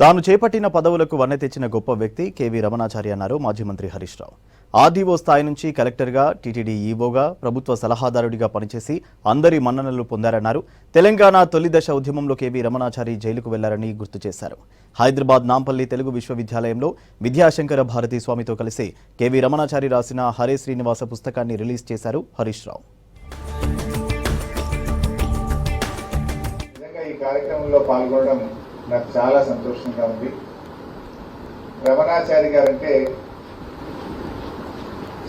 తాను చేపట్టిన పదవులకు వన్నె తెచ్చిన గొప్ప వ్యక్తి కేవీ రమణాచారి అన్నారు మాజీ మంత్రి హరీష్ రావు. ఆర్డీఓ స్థాయి నుంచి కలెక్టర్గా, టీటీడీ ఈవోగా, ప్రభుత్వ సలహాదారుడిగా పనిచేసి అందరి మన్ననలు పొందారన్నారు. తెలంగాణ తొలి దశ ఉద్యమంలో కేవీ రమణాచారి జైలుకు వెళ్లారని గుర్తు చేశారు. హైదరాబాద్ నాంపల్లి తెలుగు విశ్వవిద్యాలయంలో విద్యాశంకర భారతి స్వామితో కలిసి కేవీ రమణాచారి రాసిన హరే శ్రీనివాస పుస్తకాన్ని రిలీజ్ చేశారు హరీష్ రావు. ఈ కార్యక్రమంలో పాల్గొనడం నాకు చాలా సంతోషంగా ఉంది. రమణాచారి గారంటే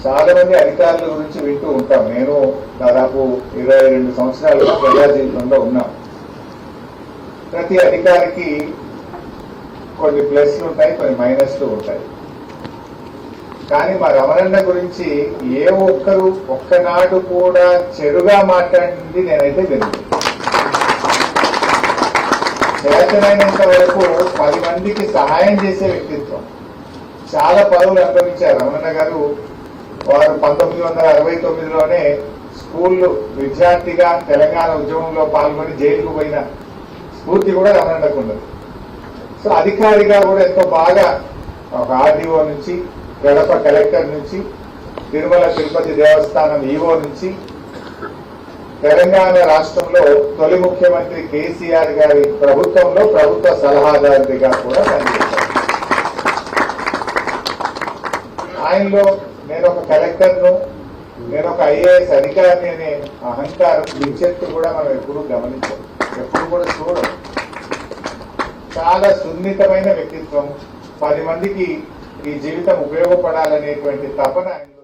చాలా మంది అధికారుల గురించి వింటూ ఉంటాం. నేను దాదాపు 22 సంవత్సరాలుగా ప్రజా జీవితంలో ఉన్నా. ప్రతి అధికారికి కొన్ని ప్లస్లు ఉంటాయి, కొన్ని మైనస్లు ఉంటాయి. కానీ మా రమణన్న గురించి ఏ ఒక్కరు ఒక్కనాడు కూడా చెడుగా మాట్లాడింది నేనైతే విన్నాను. చేతనైనంత వరకు 10 మందికి సహాయం చేసే వ్యక్తిత్వం. చాలా పదవులు అనుభవించారు రమణన్న గారు. వారు 1969లోనే స్కూల్ విద్యార్థిగా తెలంగాణ ఉద్యమంలో పాల్గొని జైలుకు పోయిన స్ఫూర్తి కూడా రమణన్నకు ఉన్నది. సో అధికారిగా కూడా ఎంతో బాగా ఒక ఆర్డీఓ నుంచి, గడప కలెక్టర్ నుంచి, తిరుమల తిరుపతి దేవస్థానం ఈవో నుంచి, తెలంగాణ రాష్ట్రంలో తొలి ముఖ్యమంత్రి కేసీఆర్ గారి ప్రభుత్వంలో ప్రభుత్వ సలహాదారుడిగా కూడా పనిచేశారు. ఆయనలో నేను ఒక కలెక్టర్ను, నేను ఒక ఐఏఎస్ అధికారిని అనే అహంకారం విచ్చెత్తు కూడా మనం ఎప్పుడూ గమనించాం, ఎప్పుడు కూడా చూడం. చాలా సున్నితమైన వ్యక్తిత్వం. 10 మందికి ఈ జీవితం ఉపయోగపడాలనేటువంటి తపన ఆయనలో